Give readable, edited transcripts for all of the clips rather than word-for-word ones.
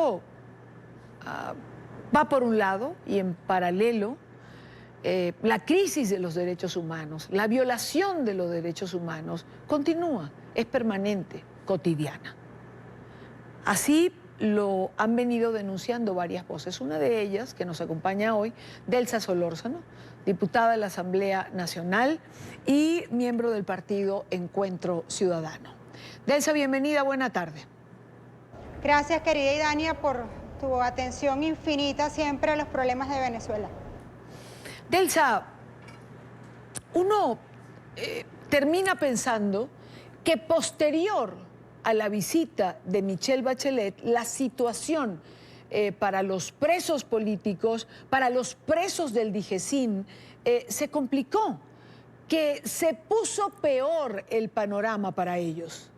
Esto va por un lado y en paralelo la crisis de los derechos humanos, la violación de los derechos humanos continúa, es permanente, cotidiana. Así lo han venido denunciando varias voces. Una de ellas, que nos acompaña hoy, Delsa Solórzano, diputada de la Asamblea Nacional y miembro del partido Encuentro Ciudadano. Delsa, bienvenida, buena tarde. Gracias, querida Idania, por tu atención infinita siempre a los problemas de Venezuela. Delsa, uno termina pensando que posterior a la visita de Michelle Bachelet, la situación para los presos políticos, para los presos del DIGESIN, se complicó, que se puso peor el panorama para ellos.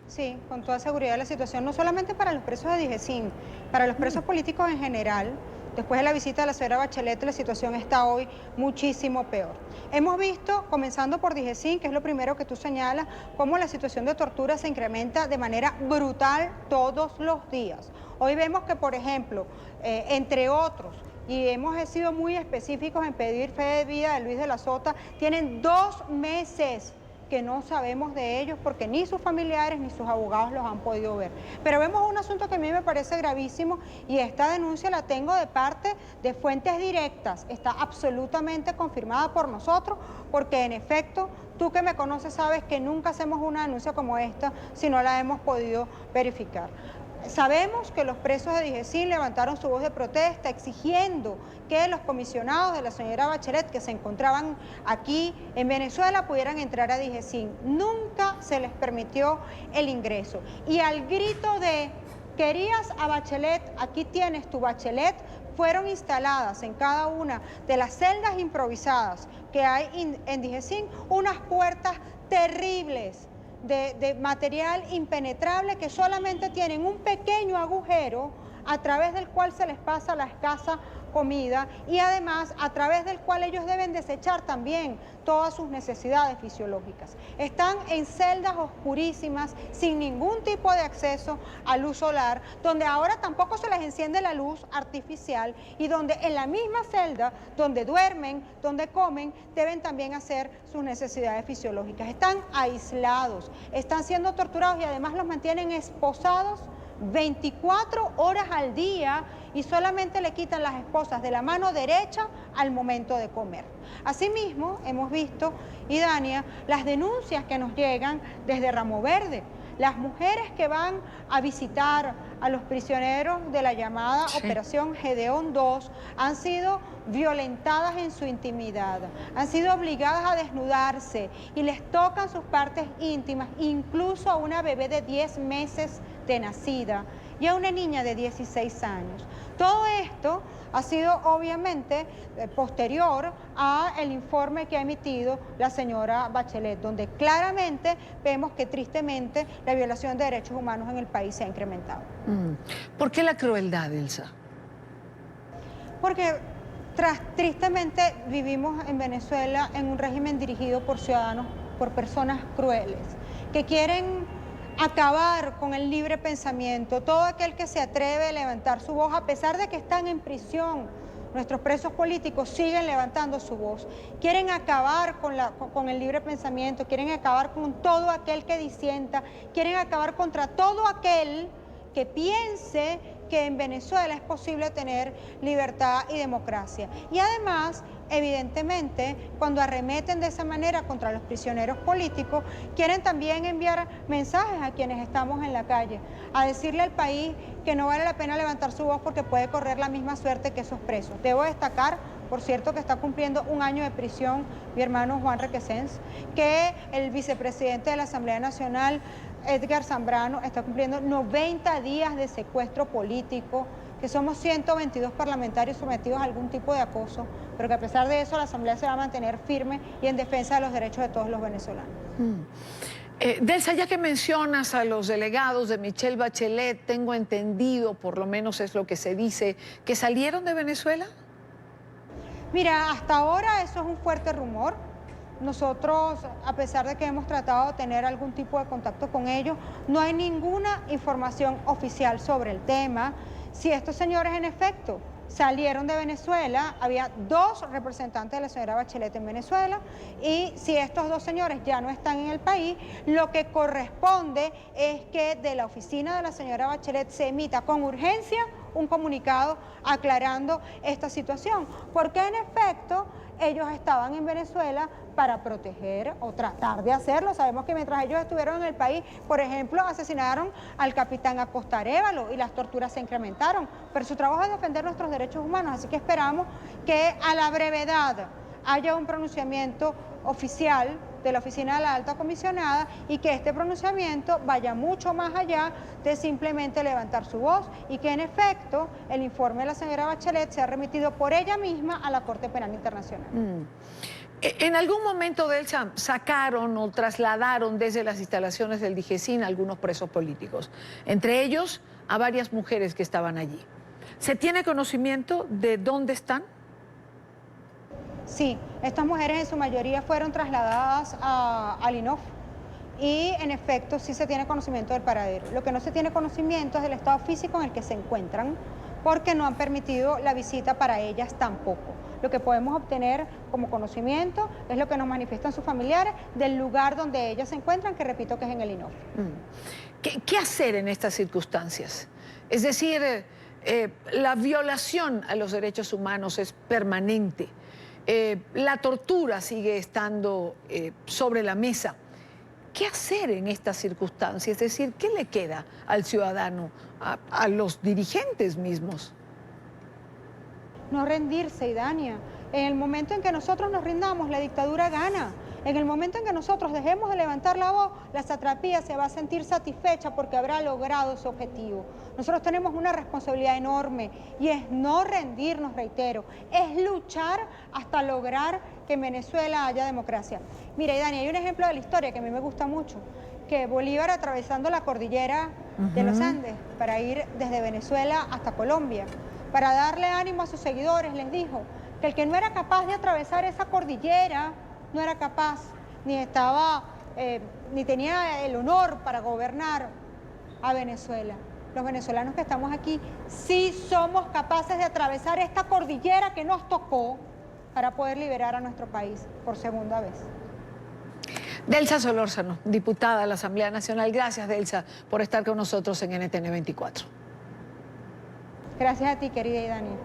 Sí, con toda seguridad la situación, no solamente para los presos de DIGESIN, para los presos políticos en general. Después de la visita de la señora Bachelet, la situación está hoy muchísimo peor. Hemos visto, comenzando por DIGESIN, que es lo primero que tú señalas, cómo la situación de tortura se incrementa de manera brutal todos los días. Hoy vemos que, por ejemplo, entre otros, y hemos sido muy específicos en pedir fe de vida de Luis de la Sota, tienen 2 meses que no sabemos de ellos porque ni sus familiares ni sus abogados los han podido ver. Pero vemos un asunto que a mí me parece gravísimo y esta denuncia la tengo de parte de fuentes directas. Está absolutamente confirmada por nosotros porque en efecto, tú que me conoces sabes que nunca hacemos una denuncia como esta si no la hemos podido verificar. Sabemos que los presos de DIGESIN levantaron su voz de protesta exigiendo que los comisionados de la señora Bachelet que se encontraban aquí en Venezuela pudieran entrar a DIGESIN. Nunca se les permitió el ingreso. Y al grito de "querías a Bachelet, aquí tienes tu Bachelet", fueron instaladas en cada una de las celdas improvisadas que hay en DIGESIN unas puertas terribles de material impenetrable que solamente tienen un pequeño agujero a través del cual se les pasa la escasa comida y además a través del cual ellos deben desechar también todas sus necesidades fisiológicas. Están en celdas oscurísimas, sin ningún tipo de acceso a luz solar, donde ahora tampoco se les enciende la luz artificial y donde en la misma celda, donde duermen, donde comen, deben también hacer sus necesidades fisiológicas. Están aislados, están siendo torturados y además los mantienen esposados 24 horas al día y solamente le quitan las esposas de la mano derecha al momento de comer. Asimismo, hemos visto, Idania, las denuncias que nos llegan desde Ramo Verde. Las mujeres que van a visitar a los prisioneros de la llamada Operación Gedeón 2 han sido violentadas en su intimidad, han sido obligadas a desnudarse y les tocan sus partes íntimas, incluso a una bebé de 10 meses de nacida y a una niña de 16 años. Todo esto ha sido obviamente posterior al informe que ha emitido la señora Bachelet, donde claramente vemos que tristemente la violación de derechos humanos en el país se ha incrementado. ¿Por qué la crueldad, Elsa? Porque tristemente vivimos en Venezuela en un régimen dirigido por ciudadanos, por personas crueles, que quieren acabar con el libre pensamiento. Todo aquel que se atreve a levantar su voz, a pesar de que están en prisión, nuestros presos políticos siguen levantando su voz. Quieren acabar con el libre pensamiento, quieren acabar con todo aquel que disienta, quieren acabar contra todo aquel que piense que en Venezuela es posible tener libertad y democracia. Y además, evidentemente, cuando arremeten de esa manera contra los prisioneros políticos, quieren también enviar mensajes a quienes estamos en la calle, a decirle al país que no vale la pena levantar su voz porque puede correr la misma suerte que esos presos. Debo destacar, por cierto, que está cumpliendo 1 año de prisión mi hermano Juan Requesens, que el vicepresidente de la Asamblea Nacional, Edgar Zambrano, está cumpliendo 90 días de secuestro político, que somos 122 parlamentarios sometidos a algún tipo de acoso, pero que a pesar de eso la Asamblea se va a mantener firme y en defensa de los derechos de todos los venezolanos. Delsa, ya que mencionas a los delegados de Michelle Bachelet, tengo entendido, por lo menos es lo que se dice, que salieron de Venezuela. Mira, hasta ahora eso es un fuerte rumor. nosotros, a pesar de que hemos tratado de tener algún tipo de contacto con ellos, no hay ninguna información oficial sobre el tema. Si estos señores en efecto salieron de Venezuela, había 2 representantes de la señora Bachelet en Venezuela, y si estos 2 señores ya no están en el país, lo que corresponde es que de la oficina de la señora Bachelet se emita con urgencia un comunicado aclarando esta situación, porque en efecto ellos estaban en Venezuela para proteger o tratar de hacerlo. Sabemos que mientras ellos estuvieron en el país, por ejemplo, asesinaron al capitán Acosta Arévalo y las torturas se incrementaron, pero su trabajo es defender nuestros derechos humanos, así que esperamos que a la brevedad haya un pronunciamiento oficial de la Oficina de la Alta Comisionada y que este pronunciamiento vaya mucho más allá de simplemente levantar su voz y que en efecto el informe de la señora Bachelet sea remitido por ella misma a la Corte Penal Internacional. En algún momento de él sacaron o trasladaron desde las instalaciones del DIGESIN a algunos presos políticos, entre ellos a varias mujeres que estaban allí. ¿Se tiene conocimiento de dónde están? Sí, estas mujeres en su mayoría fueron trasladadas al INOF y en efecto sí se tiene conocimiento del paradero. Lo que no se tiene conocimiento es del estado físico en el que se encuentran, porque no han permitido la visita para ellas tampoco. Lo que podemos obtener como conocimiento es lo que nos manifiestan sus familiares del lugar donde ellas se encuentran, que repito que es en el INOF. ¿Qué hacer en estas circunstancias? Es decir, la violación a los derechos humanos es permanente. La tortura sigue estando sobre la mesa. ¿Qué hacer en estas circunstancias? Es decir, ¿qué le queda al ciudadano, a los dirigentes mismos? No rendirse, Idania. En el momento en que nosotros nos rindamos, la dictadura gana. En el momento en que nosotros dejemos de levantar la voz, la satrapía se va a sentir satisfecha porque habrá logrado su objetivo. Nosotros tenemos una responsabilidad enorme y es no rendirnos, reitero, es luchar hasta lograr que en Venezuela haya democracia. Mira, Idania, hay un ejemplo de la historia que a mí me gusta mucho, que Bolívar atravesando la cordillera de los Andes para ir desde Venezuela hasta Colombia, para darle ánimo a sus seguidores, les dijo que el que no era capaz de atravesar esa cordillera no era capaz, ni tenía el honor para gobernar a Venezuela. Los venezolanos que estamos aquí sí somos capaces de atravesar esta cordillera que nos tocó para poder liberar a nuestro país por segunda vez. Delsa Solórzano, diputada de la Asamblea Nacional. Gracias, Delsa, por estar con nosotros en NTN 24. Gracias a ti, querida Idania.